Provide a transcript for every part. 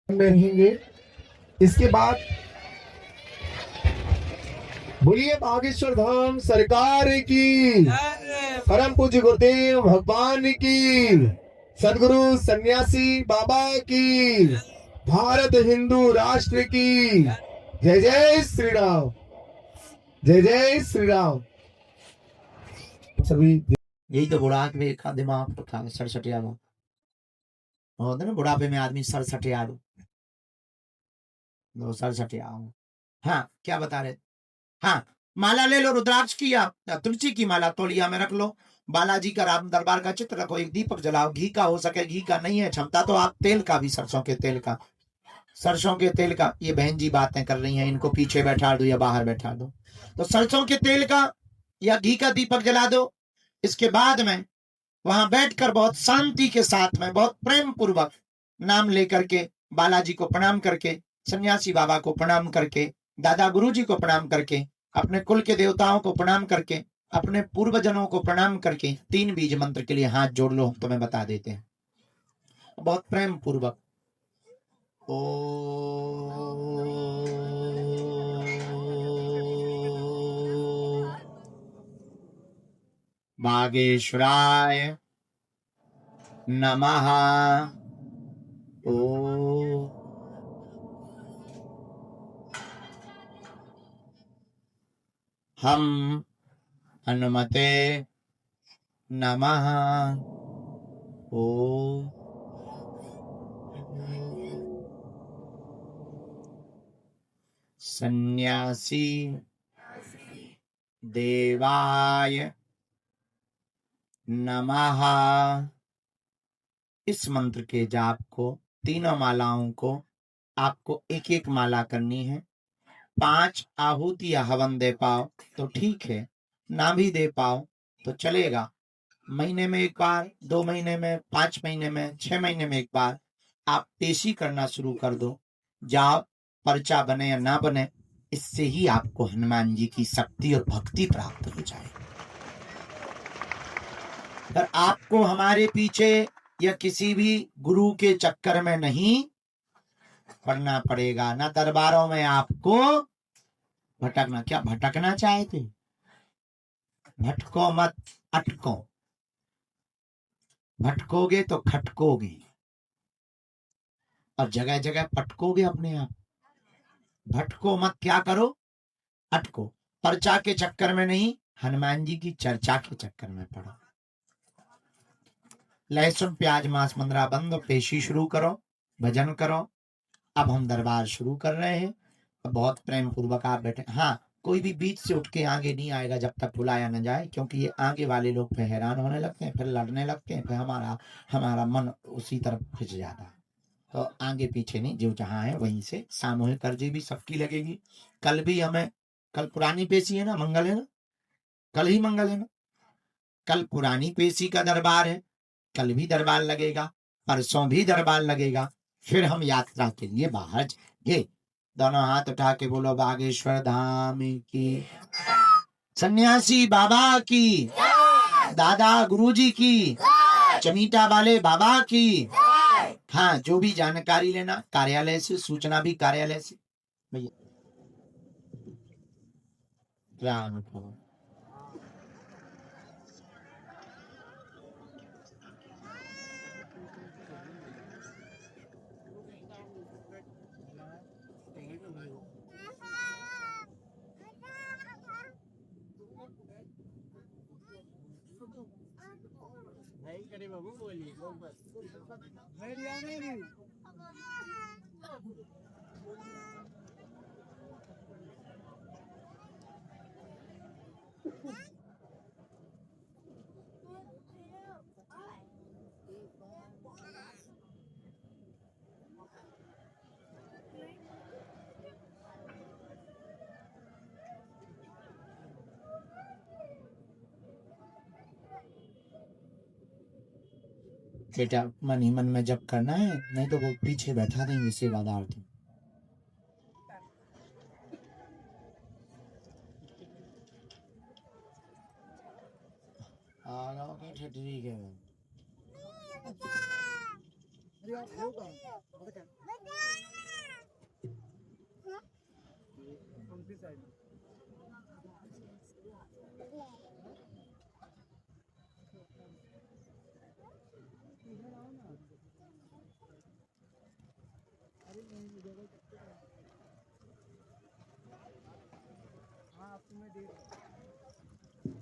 में रहेंगे। इसके बाद बोलिए बागेश्वर धाम सरकार की, परम पूज्य गुरुदेव भगवान की, सदगुरु सन्यासी बाबा की, भारत हिंदू राष्ट्र की। जय जय श्री राम, जय जय श्री राम। सभी यही तो बुढ़ाप में का दिमाग था, सड़सठिया में होता ना, बुढ़ापे में आदमी सड़सठिया दो सड़सठिया हूँ। हाँ, क्या बता रहे? हाँ, माला ले लो रुद्राक्ष की या तुलसी की माला तौलिया में रख लो, बालाजी का राम दरबार का चित्र रखो, एक दीपक जलाओ, घी का हो सके, घी का नहीं है क्षमता तो आप तेल का भी, सरसों के तेल का, सरसों के तेल का। ये बहन जी बातें कर रही हैं, इनको पीछे बैठा दो या बाहर बैठा दो। तो सरसों के तेल का या घी का दीपक जला दो। इसके बाद में वहां बैठकर बहुत शांति के साथ में, बहुत प्रेम पूर्वक नाम लेकर के, बालाजी को प्रणाम करके, सन्यासी बाबा को प्रणाम करके, दादा गुरुजी को प्रणाम करके, अपने कुल के देवताओं को प्रणाम करके, अपने पूर्वजनों को प्रणाम करके 3 बीज मंत्र के लिए हाथ जोड़ लो, तुम्हें बता देते हैं बहुत प्रेम पूर्वक। ओ बागेश्वराय नमः। ओ हम हनुमते नमः। ओ सन्यासी देवाय नमः। इस मंत्र के जाप को, तीनों मालाओं को आपको एक एक माला करनी है। 5 आहुति या हवन दे पाओ तो ठीक है, ना भी दे पाओ तो चलेगा। महीने में एक बार, 2 महीने में, 5 महीने में, 6 महीने में एक बार आप पेशी करना शुरू कर दो। जाओ, पर्चा बने या ना बने, इससे ही आपको हनुमान जी की शक्ति और भक्ति प्राप्त हो जाए। पर आपको हमारे पीछे या किसी भी गुरु के चक्कर में नहीं पड़ना पड़ेगा, ना दरबारों में आपको भटकना। क्या भटकना चाहते? भटको मत, अटको। भटकोगे तो खटकोगे और जगह जगह पटकोगे अपने आप। भटको मत, क्या करो? अटको। पर्चा के चक्कर में नहीं, हनुमान जी की चर्चा के चक्कर में पड़ो। लहसुन प्याज मांस मंद्रा बंद, पेशी शुरू करो, भजन करो। अब हम दरबार शुरू कर रहे हैं। अब बहुत प्रेम पूर्वक आप बैठे। हाँ, कोई भी बीच से उठ के आगे नहीं आएगा जब तक बुलाया न जाए, क्योंकि ये आगे वाले लोग फिर हैरान होने लगते हैं, फिर लड़ने लगते हैं, फिर हमारा मन उसी तरफ खिंच जाता है। तो आगे पीछे नहीं, जो जहाँ है वहीं से। सामूहिक अर्जी भी सबकी लगेगी। कल भी हमें, कल पुरानी पेशी है ना, मंगल है ना, कल ही मंगल है ना, कल पुरानी पेशी का दरबार है, कल भी दरबार लगेगा, परसों भी दरबार लगेगा। फिर हम यात्रा के लिए बाहर जाएंगे। दोनों हाथ उठा के बोलो बागेश्वर धाम की, सन्यासी बाबा की, दादा गुरुजी की, चमीटा वाले बाबा की। हाँ, जो भी जानकारी लेना कार्यालय से, सूचना भी कार्यालय से। भैया राम को बेटा मन ही मन में जब करना है, नहीं तो वो पीछे बैठा देंगे सेवादार। तो ठीक है।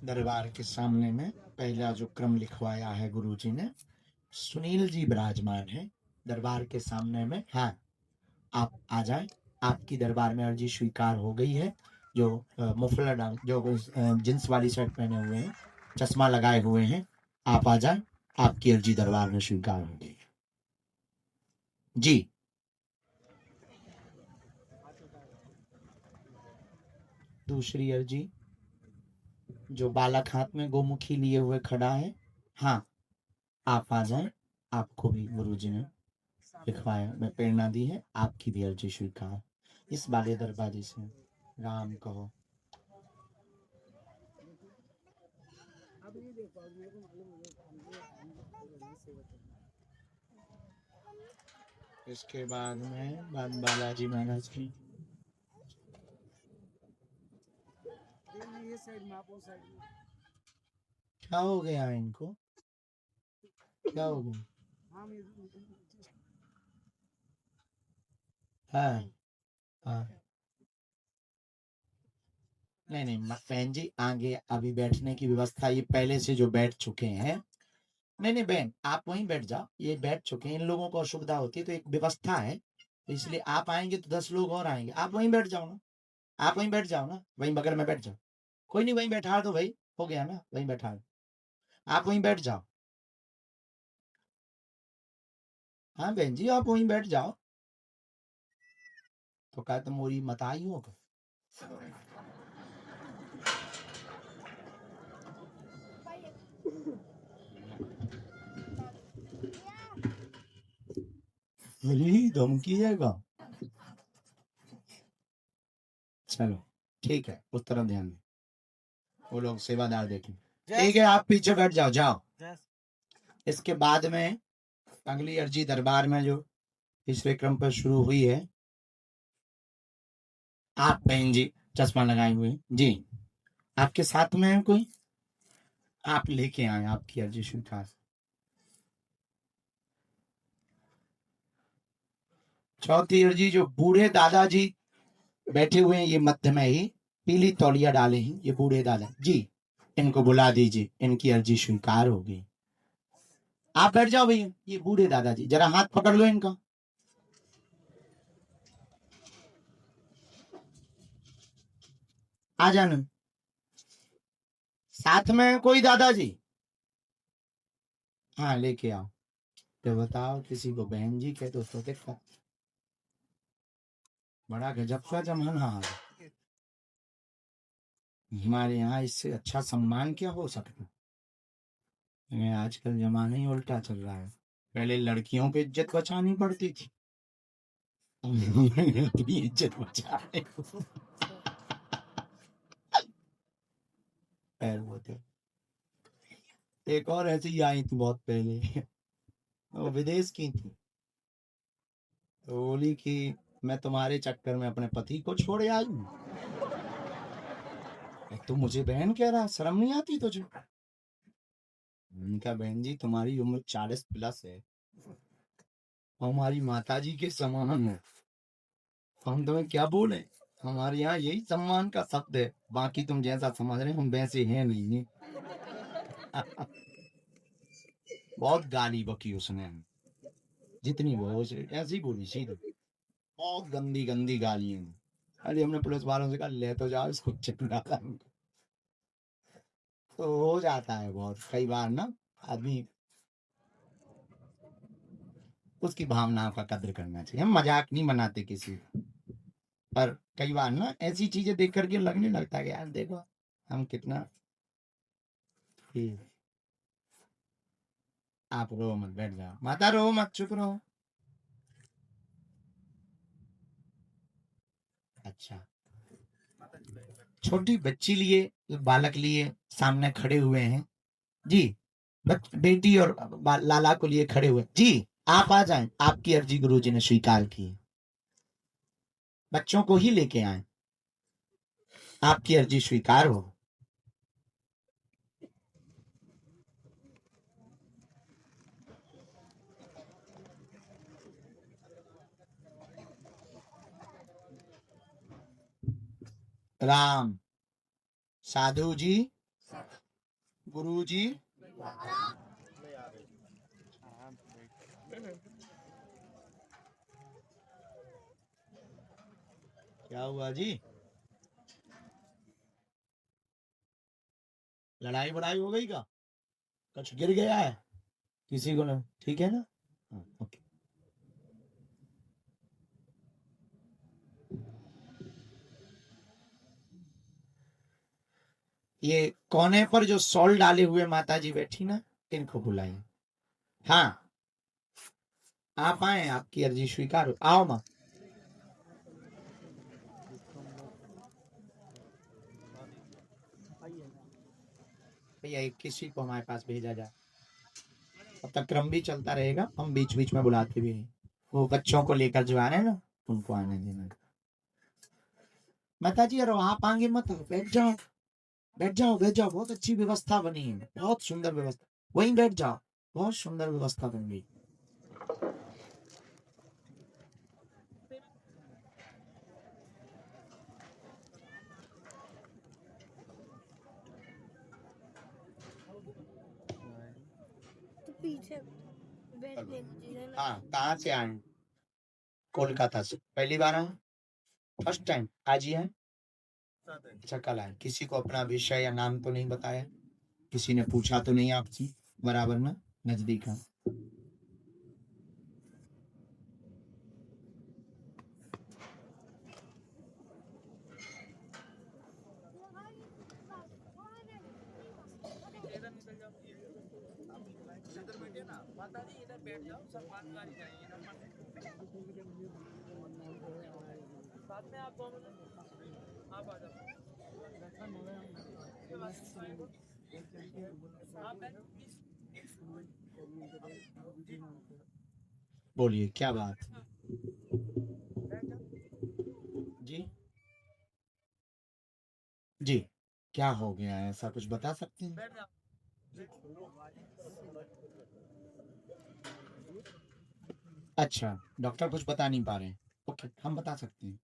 दरबार के सामने में पहला जो क्रम लिखवाया है गुरुजी ने, सुनील जी विराजमान है दरबार के सामने में। हाँ, आप आ जाएं, आपकी दरबार में अर्जी स्वीकार हो गई है। जो मुफलर डाल, जो जींस वाली शर्ट पहने हुए हैं, चश्मा लगाए हुए हैं, आप आ जाएं, आपकी अर्जी दरबार में स्वीकार हो गई जी। दूसरी अर्जी, जो बालक हाथ में गोमुखी लिए हुए खड़ा है, हाँ आप आ जाएं, आपको भी गुरुजी ने लिखवाया में प्रेरणा दी है, आपकी भी अर्जी स्वीकार। इस बाले दरबारी से राम कहो। इसके बाद में बालाजी महाराज की क्या हो गया इनको, क्या हो गया? हाँ हाँ, नहीं बहन जी, आगे अभी बैठने की व्यवस्था, ये पहले से जो बैठ चुके हैं, नहीं बहन आप वहीं बैठ जाओ, ये बैठ चुके हैं, इन लोगों को असुविधा होती है तो एक व्यवस्था है, तो इसलिए आप आएंगे तो 10 लोग और आएंगे, आप वहीं बैठ जाओ ना, आप वहीं बैठ जाओ ना, वहीं बगल में बैठ जाओ, कोई नहीं वहीं बैठा दो भाई, हो गया ना, वहीं बैठा दो, आप वहीं बैठ जाओ। हाँ बहन जी आप वहीं बैठ जाओ, तो क्या तुम मोरी मत आई हो? मेरी धमकी है का? चलो ठीक है, उस तरफ ध्यान दे, वो लोग सेवादार देखें। ठीक है, आप पीछे बैठ जाओ, जाओ। इसके बाद में अगली अर्जी दरबार में जो तीसरे क्रम पर शुरू हुई है, आप बहन जी चश्मा लगाए हुए जी, आपके साथ में है कोई, आप लेके आए आपकी अर्जी स्वीकार। चौथी अर्जी, जो बूढ़े दादाजी बैठे हुए हैं, ये मध्य में ही पीली तौलिया डाले हैं, ये बूढ़े दादा जी, इनको बुला दीजिए, इनकी अर्जी स्वीकार होगी। आप बैठ जाओ भैया, ये बूढ़े दादाजी, जरा हाथ पकड़ लो इनका, आ जाना। साथ में कोई दादाजी, हाँ लेके आओ। तो बताओ, किसी को बहन जी कह तो देखो, बड़ा गजब का जमाना आ गया। हमारे यहाँ इससे अच्छा सम्मान क्या हो सकता है? आजकल जमाना ही उल्टा चल रहा है, पहले लड़कियों की इज्जत बचानी पड़ती थी, अपनी इज्जत बचाने पैर होते। एक और ऐसी ही आई थी बहुत पहले, वो विदेश की थी, तो बोली कि मैं तुम्हारे चक्कर में अपने पति को छोड़ आई हूँ, तो मुझे बहन कह रहा, शर्म नहीं आती तुझे? उनका बहन जी तुम्हारी उम्र 40+ है, हमारी माता जी के समान है, हम तुम्हें क्या बोले, हमारे यहाँ यही सम्मान का शब्द है, बाकी तुम जैसा समझ रहे हम वैसे हैं नहीं। बहुत गाली बकी उसने, जितनी वो ऐसी बोली सीधी, बहुत गंदी गंदी गालियां। अरे हमने पुलिस वालों से कहा ले तो जाओ इसको, चिपका, तो हो जाता है बहुत कई बार ना, आदमी उसकी भावनाओं का कद्र करना चाहिए, हम मजाक नहीं बनाते किसी, पर कई बार ना ऐसी चीजें देख करके लगने लगता है यार देखो हम कितना, आप रो मत, बैठ जाओ, माता रो मत, चुप रहो। अच्छा, छोटी बच्ची लिए, बालक लिए सामने खड़े हुए हैं जी, बेटी और लाला को लिए खड़े हुए जी, आप आ जाएं, आपकी अर्जी गुरुजी ने स्वीकार की, बच्चों को ही लेके आए। आपकी अर्जी स्वीकार हो। राम, साधु जी, गुरु जी, क्या हुआ जी? लड़ाई बड़ाई हो गई का? कुछ गिर गया है किसी को ना? ठीक है ना? हाँ, ओके। ये कोने पर जो सॉल डाले हुए माता जी बैठी ना, इनको बुलाइए। हाँ, आप आए, आपकी अर्जी स्वीकार हो। आओ माँ। भैया एक किसी को हमारे पास भेजा जाए, अब तक क्रम भी चलता रहेगा, हम बीच बीच में बुलाते भी हैं। वो बच्चों को लेकर जो आ रहे हैं ना, उनको आने देना। माता जी, अरे आप आगे मत, बैठ जाओ, बैठ जाओ, बैठ जाओ। बहुत अच्छी व्यवस्था बनी है, बहुत सुंदर व्यवस्था। वहीं बैठ जाओ, बहुत सुंदर व्यवस्था बन गई। पीछे बैठने दीजिए ना। हाँ, कहाँ से आए? कोलकाता से। पहली बार आए? First time? आज ही है? अच्छा, कल आए। किसी को अपना विषय या नाम तो नहीं बताया? किसी ने पूछा तो नहीं आपसे? बराबर ना? नजदीक है। बोलिए, क्या बात? जी जी, क्या हो गया है? ऐसा कुछ बता सकते हैं? अच्छा, डॉक्टर कुछ बता नहीं पा रहे हैं। ओके, हम बता सकते हैं।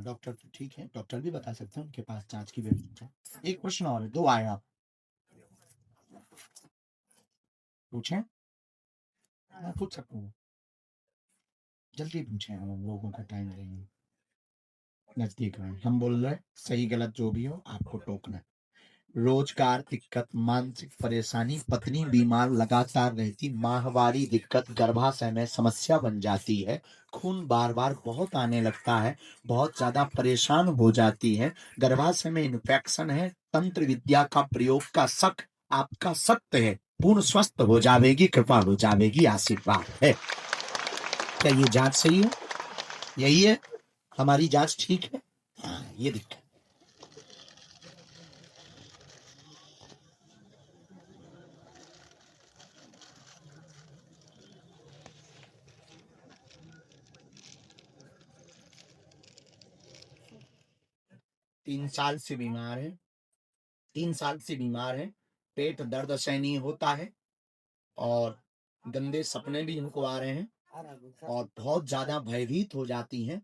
डॉक्टर तो ठीक है, डॉक्टर भी बता सकते हैं, उनके पास जांच की व्यवस्था है। एक प्रश्न और है, दो आए आप, पूछें? मैं पूछ सकता हूँ, जल्दी पूछें, हम लोगों का टाइम लेंगे। नजदीक में हम बोल रहे हैं, सही गलत जो भी हो आपको टोकना है। रोजगार दिक्कत, मानसिक परेशानी, पत्नी बीमार लगातार रहती, माहवारी दिक्कत, गर्भाशय में समस्या बन जाती है, खून बार बार बहुत आने लगता है, बहुत ज्यादा परेशान हो जाती है, गर्भाशय में इन्फेक्शन है, तंत्र विद्या का प्रयोग का शक आपका सत्य है, पूर्ण स्वस्थ हो जाएगी, कृपा हो जाएगी, आशीर्वाद है। क्या ये जांच सही है? यही है हमारी जांच, ठीक है? हाँ, ये दिक्कत। तीन साल से बीमार है, 3 साल से बीमार है, पेट दर्द असहनीय होता है और गंदे सपने भी इनको आ रहे हैं और बहुत ज्यादा भयभीत हो जाती हैं,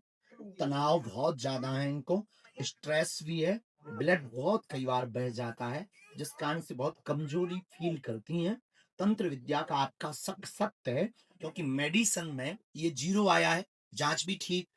तनाव बहुत ज्यादा है इनको, स्ट्रेस भी है, ब्लड बहुत कई बार बह जाता है, जिस कारण से बहुत कमजोरी फील करती हैं। तंत्र विद्या का आपका शक सत्य है, क्योंकि मेडिसिन में ये 0 आया है, जांच भी ठीक,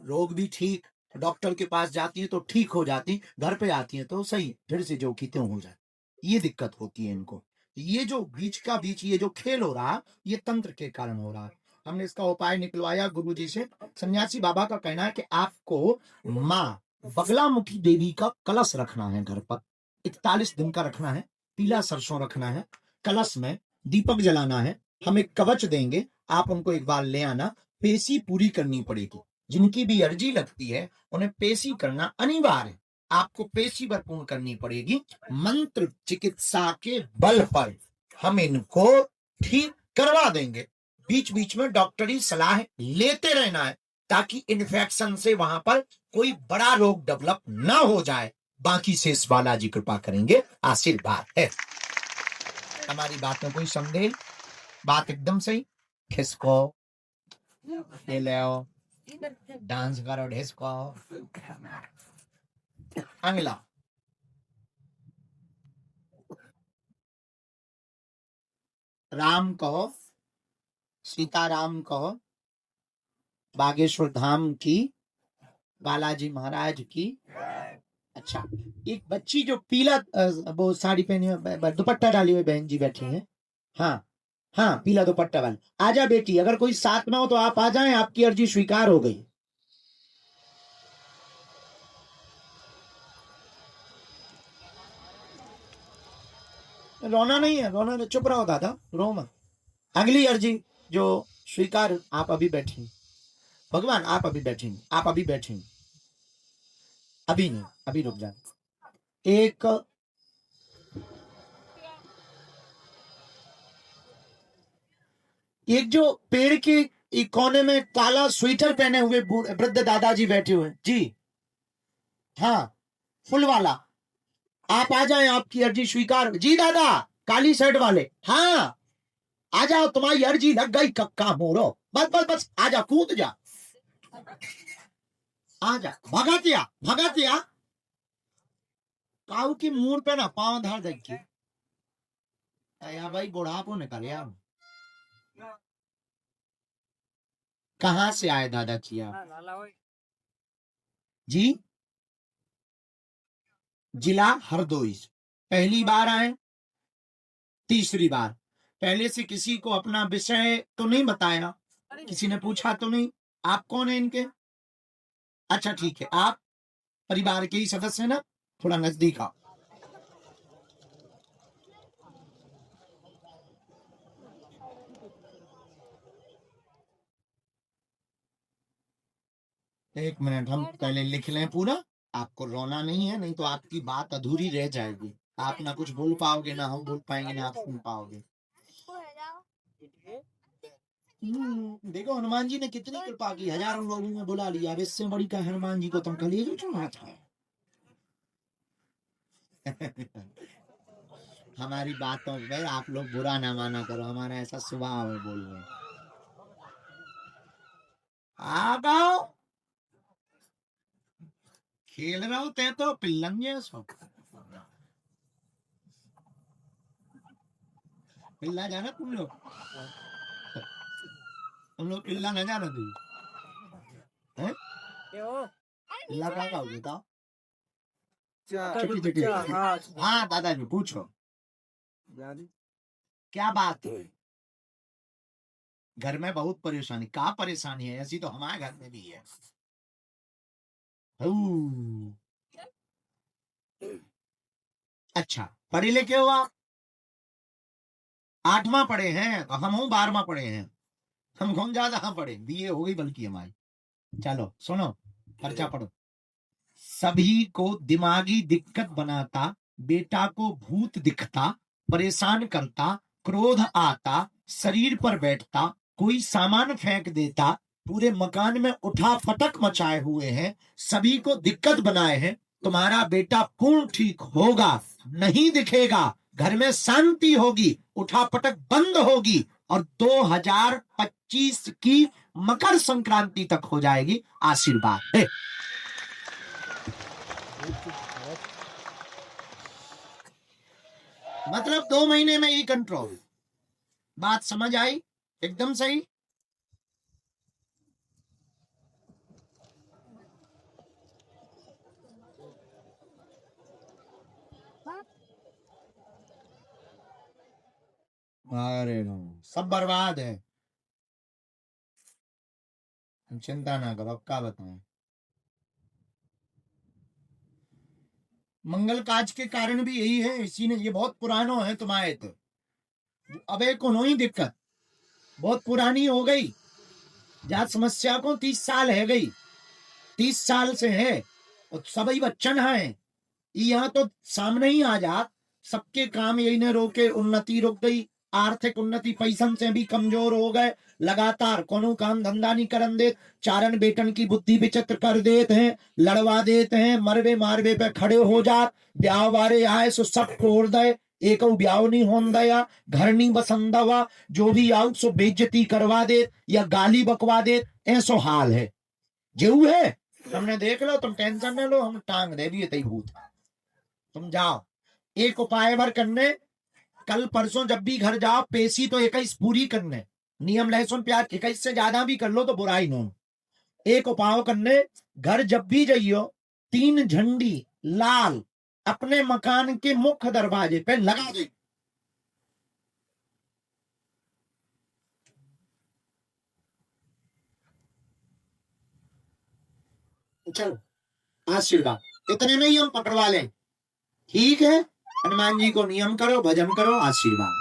रोग भी ठीक, डॉक्टर के पास जाती है तो ठीक हो जाती, घर पे आती है तो सही फिर से जो की त्यों हो जाए। ये दिक्कत होती है इनको। ये जो बीच का बीच ये जो खेल हो रहा, ये तंत्र के कारण हो रहा है। हमने इसका उपाय निकलवाया गुरु जी से। सन्यासी बाबा का कहना है कि आपको माँ बगलामुखी देवी का कलश रखना है घर पर, 41 दिन का रखना है, पीला सरसों रखना है, कलश में दीपक जलाना है, हम एक कवच देंगे, आप उनको एक बार ले आना, पेशी पूरी करनी पड़ेगी। जिनकी भी अर्जी लगती है उन्हें पेशी करना अनिवार्य है, आपको पेशी भरपूर करनी पड़ेगी। मंत्र चिकित्सा के बल पर हम इनको ठीक करवा देंगे। बीच बीच में डॉक्टरी सलाह लेते रहना है, ताकि इन्फेक्शन से वहां पर कोई बड़ा रोग डेवलप ना हो जाए। बाकी शेष बालाजी कृपा करेंगे, आशीर्वाद है। हमारी बात में कोई संदेह? बात एकदम सही। खिसको, ये ले आओ, डांस करो, ढिसको, अगला राम कहो, सीताराम कहो, बागेश्वर धाम की, बालाजी महाराज की। अच्छा, एक बच्ची जो पीला वो साड़ी पहनी हुई, दुपट्टा डाली हुई बहन जी बैठी हैं। हाँ हाँ, पीला दुपट्टा वाली, आजा बेटी, अगर कोई साथ में हो तो आप आ जाएं, आपकी अर्जी स्वीकार हो गई। रोना नहीं है, रोना नहीं, चुप रहो दादा, रो मत। अगली अर्जी जो स्वीकार, आप अभी बैठी भगवान, आप अभी बैठेंगे, आप अभी बैठेंगे, अभी नहीं, अभी रुक जाए। एक जो पेड़ के एक कोने में काला स्वेटर पहने हुए वृद्ध दादाजी बैठे हुए जी, हाँ, फुल वाला, आप आ जाएं, आपकी अर्जी स्वीकार। जी दादा, काली शर्ट वाले, हाँ आ जाओ, तुम्हारी अर्जी लग गई, कक्का मोरो, बस बस बस, आ जा, कूद जा, आ जा, भगतिया भगतिया, काऊ की मूड पे ना पांव धर देखिए यार, भाई बुढ़ापो निकल यार। कहां से आए दादा जी आप? जी, जिला हरदोई। पहली बार आए? तीसरी बार? पहले से किसी को अपना विषय तो नहीं बताया, किसी ने पूछा तो नहीं? आप कौन है इनके? अच्छा ठीक है, आप परिवार के ही सदस्य हैं ना? थोड़ा नजदीक आओ। एक मिनट, हम पहले लिख लें पूरा। आपको रोना नहीं है, नहीं तो आपकी बात अधूरी रह जाएगी। आप ना कुछ बोल पाओगे, ना हम बोल पाएंगे, ना आप सुन पाओगे। देखो हनुमान जी ने कितनी कृपा की, हजारों लोगों ने बुला लिया, अब इससे बड़ी का हनुमान जी को तुम कलेजे चुना था। हमारी बातों पर आप लोग बुरा ना माना करो, हमारा ऐसा स्वभाव है बोलने। आप आओ, खेल रहे होते हैं तो पिल्लन सो पिल्ला जाना तुम लोग पिल्ला न जाना तुम पिल्ला क्या खाओगे बताओ? हाँ दादाजी पूछो, क्या बात है? घर में बहुत परेशानी। क्या परेशानी है? ऐसी तो हमारे घर में भी है। अच्छा, पढ़े लिखे हो आप? 8वां पढ़े हैं, तो हम 12वां पढ़े हैं। हम कौन ज्यादा पढ़े, बीए हो गई बल्कि हमारी। चलो सुनो, पर्चा पढ़ो। सभी को दिमागी दिक्कत बनाता, बेटा को भूत दिखता, परेशान करता, क्रोध आता, शरीर पर बैठता, कोई सामान फेंक देता, पूरे मकान में उठा फटक मचाए हुए हैं, सभी को दिक्कत बनाए हैं। तुम्हारा बेटा पूर्ण ठीक होगा, नहीं दिखेगा, घर में शांति होगी, उठा पटक बंद होगी और 2025 की मकर संक्रांति तक हो जाएगी। आशीर्वाद है। मतलब 2 महीने में ही कंट्रोल। बात समझ आई? एकदम सही। अरे सब बर्बाद है, चिंता ना करो। अब क्या बताएं, मंगल काज के कारण भी यही है। इसी ने, ये बहुत पुरानो है तुम्हारे तो, अब एक को ही दिक्कत बहुत पुरानी हो गई। जात समस्या को 30 साल है गई, 30 साल से है और सभी बच्चन है। यहाँ तो सामने ही आ जात, सबके काम यही ने रोके, उन्नति रुक गई, आर्थिक उन्नति पैसन से भी कमजोर हो गए, लगातार कोनो काम धंधा नहीं करन दे, चारण बेटन की बुद्धि विचित्र कर देते हैं, लड़वा देते हैं, मरवे मारवे पे खड़े हो जा, ब्याह वारे आए सो सब तोड़ दे, एक ब्याह नहीं होन दया, घर नहीं बसंदवा, जो भी आउ सो बेइज्जती करवा दे या गाली बकवा दे, ऐसो हाल है जेऊ है। हमने देख लो, तुम टेंशन न लो, हम टांग दे दिए तई भूत, तुम जाओ एक उपाय भर करने, कल परसों जब भी घर जाओ पेशी तो 21 पूरी करने, नियम लहसुन प्याज 21 से ज्यादा भी कर लो तो बुराई नो, एक उपाय करने, घर जब भी जाइयो 3 झंडी लाल अपने मकान के मुख्य दरवाजे पे लगा दे। चलो आशीर्वाद इतने नहीं हम पकड़वा लें, ठीक है, हनुमान जी को नियम करो, भजन करो, आशीर्वाद।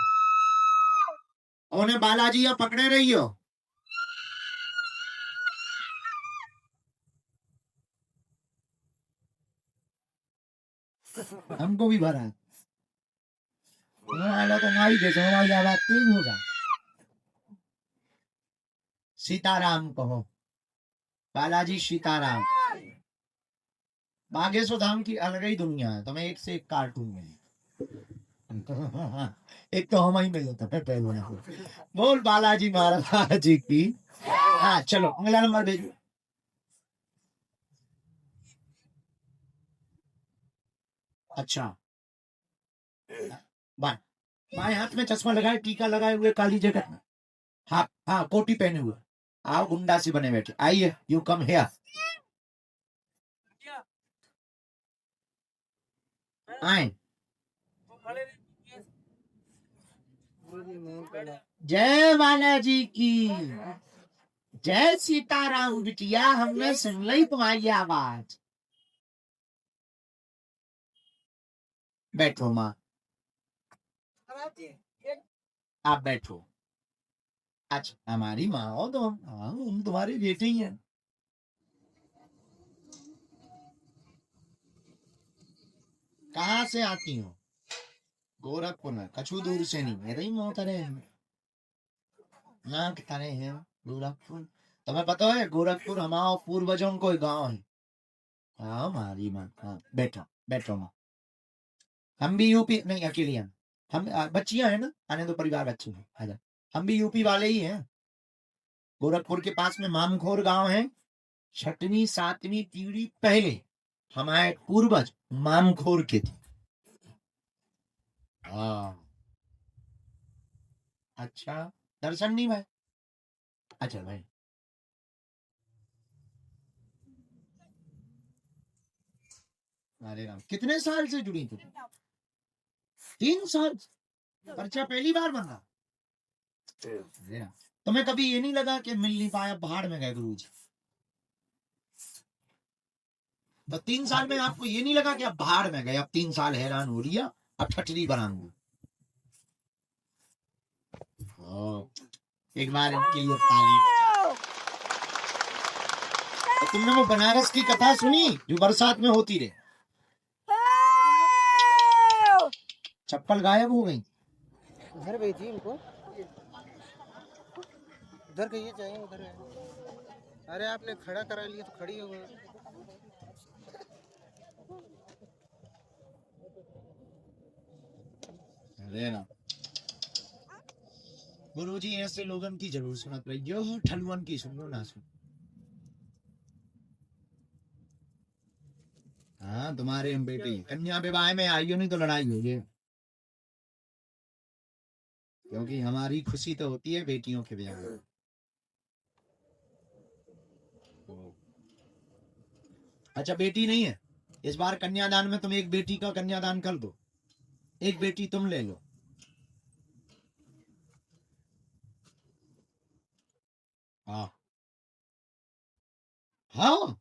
उन्हें बालाजी या पकड़े रही हो, हमको भी भरा तो माई जैसे हमारी आवाज तेज हो जाए। सीताराम कहो, बालाजी सीताराम। बागेश्वर धाम की अलग ही दुनिया है, तुम्हें एक से एक कार्टून में एक तो हम ही मिले थे पहले। बोल बालाजी महाराज जी की। हाँ चलो अगला नंबर भेजो। अच्छा बाएं हाथ में चश्मा लगाए, टीका लगाए हुए, काली जैकेट में, हाँ हाँ कोटी पहने हुए, आओ गुंडा से बने बैठे, आइए यू कम हियर, आए। जय बालाजी की, जय सीताराम बिटिया, हमने सुन ली तुम्हारी आवाज। बैठो माँ, आप बैठो। अच्छा हमारी माँ हो तो हम तुम्हारे बेटे ही हैं। कहाँ से आती हो? गोरखपुर में, कछु दूर से नहीं, मेरे ही मोहतरे हैं, यहाँ के तारे हैं गोरखपुर। तुम्हें पता है गोरखपुर हमारा पूर्वजों को गांव है। हाँ हमारी माँ, हाँ बैठो बैठो माँ। हम भी यूपी नहीं, अकेली हम बच्चियां हैं ना, आने दो परिवार बच्चे हैं, आजा। हम भी यूपी वाले ही हैं। गोरखपुर के पास में मामखोर गांव है, 6वीं 7वीं पीढ़ी पहले हमारे पूर्वज मामखोर के थे। हाँ अच्छा, दर्शन नहीं भाई, अच्छा भाई अरे राम, कितने साल से जुड़ी थी? 3 साल, पर्चा पहली बार बना। अरे राम, तुम्हें कभी ये नहीं लगा कि मिल नहीं पाया, बाहर में गए गुरु जी? तो 3 साल में आपको ये नहीं लगा कि अब बाहर में गए, अब 3 साल हैरान हो रही है, अब ठटरी बनाऊंगी? एक बार इनके लिए ताली। तो तुमने वो बनारस की कथा सुनी जो बरसात में होती रहे, चप्पल गायब हो गई? उधर गई थी इनको, उधर कहिए चाहिए, उधर है। अरे आपने खड़ा करा लिया तो खड़ी हो गई। अरे ना गुरु जी, ऐसे लोगन की जरूर सुनत रही, जो ठलुअन की सुनो ना सुन। हाँ तुम्हारे हम बेटे कन्या विवाह में आइयो नहीं तो लड़ाई हो जाए, क्योंकि हमारी खुशी तो होती है बेटियों के ब्याह में। अच्छा बेटी नहीं है, इस बार कन्यादान में तुम एक बेटी का कन्यादान कर दो, एक बेटी तुम ले लो। हाँ हाँ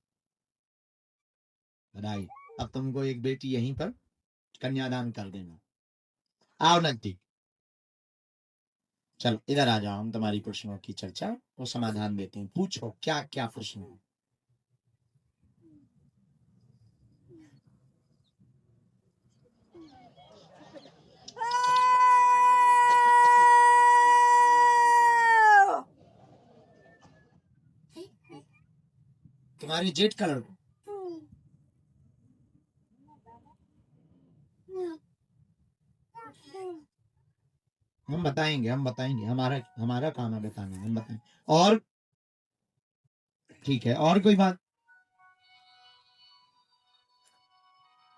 बधाई, अब तुमको एक बेटी यहीं पर कन्यादान कर देना। आओ नजदीक, चलो इधर आ जाओ, हम तुम्हारी प्रश्नों की चर्चा और समाधान देते हैं। पूछो क्या क्या प्रश्न है। तुम्हारे जेठ का लड़का? हम बताएंगे, हमारा हमारा काम है बताना, हम बताएंगे। और ठीक है, और कोई बात?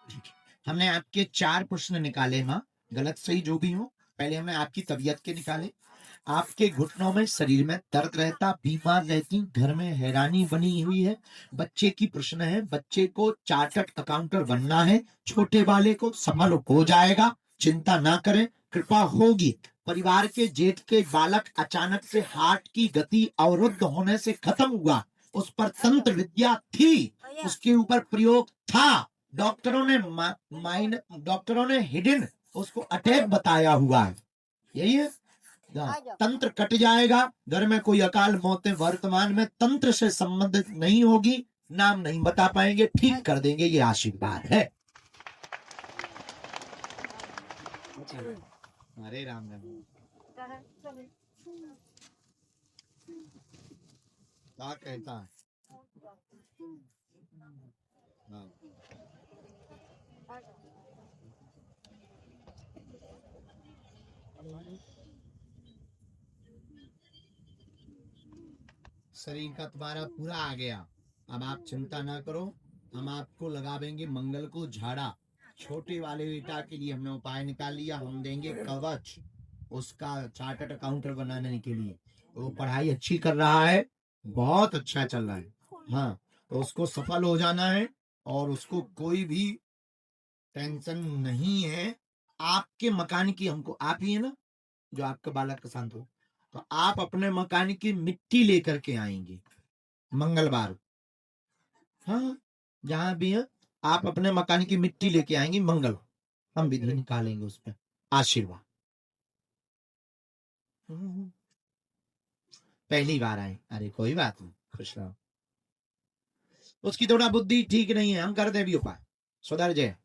ठीक है, हमने आपके 4 प्रश्न निकाले माँ, गलत सही जो भी हो। पहले हमने आपकी तबीयत के निकाले। आपके घुटनों में, शरीर में दर्द रहता, बीमार रहती, घर में हैरानी बनी हुई है। बच्चे की प्रश्न है, बच्चे को चार्टर्ड अकाउंटर बनना है, छोटे वाले को सफल हो जाएगा, चिंता ना करें, कृपा होगी। परिवार के जेठ के बालक अचानक से हार्ट की गति अवरुद्ध होने से खत्म हुआ, उस पर तंत्र विद्या थी, उसके ऊपर प्रयोग था, डॉक्टरों ने हिडन उसको अटैक बताया हुआ है, यही है। तंत्र कट जाएगा, घर में कोई अकाल मौतें वर्तमान में तंत्र से संबंधित नहीं होगी, नाम नहीं बता पाएंगे, ठीक कर देंगे, ये आशीर्वाद है। अरे राम राम, क्या कहता है? हाँ। शरीर का तुम्हारा पूरा आ गया, अब आप चिंता ना करो, हम आपको लगा देंगे मंगल को झाड़ा। छोटे वाले बेटा के लिए हमने उपाय निकाल लिया, हम देंगे कवच उसका चार्टर्ड अकाउंटर बनाने के लिए। वो पढ़ाई अच्छी कर रहा है, बहुत अच्छा चल रहा है। हाँ, तो उसको सफल हो जाना है और उसको कोई भी टेंशन नहीं है। आपके मकान की हमको, आप ही है ना जो आपका बालक का शांत हो, तो आप अपने मकान की मिट्टी लेकर के आएंगे मंगलवार। हाँ, जहां भी है आप अपने मकान की मिट्टी लेके आएंगे मंगल, हम विधि निकालेंगे उस पर आशीर्वाद। पहली बार आए, अरे कोई बात नहीं, खुश रहो। उसकी थोड़ा बुद्धि ठीक नहीं है, हम कर दे भी उपाय, सुधर जाए।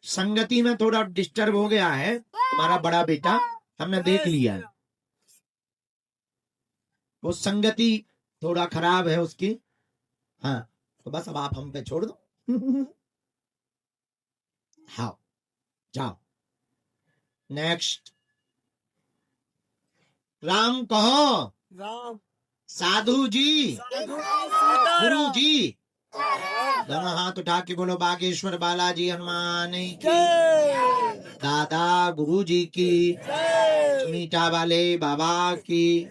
संगति में थोड़ा डिस्टर्ब हो गया है तुम्हारा बड़ा बेटा, हमने देख लिया है, वो संगति थोड़ा खराब है उसकी। हाँ, तो बस अब आप हम पे छोड़ दो। हाँ, जाओ नेक्स्ट। राम कहो, राम साधु जी, गुरु जी, दोनों हाथ उठा के बोलो बागेश्वर बालाजी हनुमान की, दादा गुरु जी की, मीठा वाले बाबा की।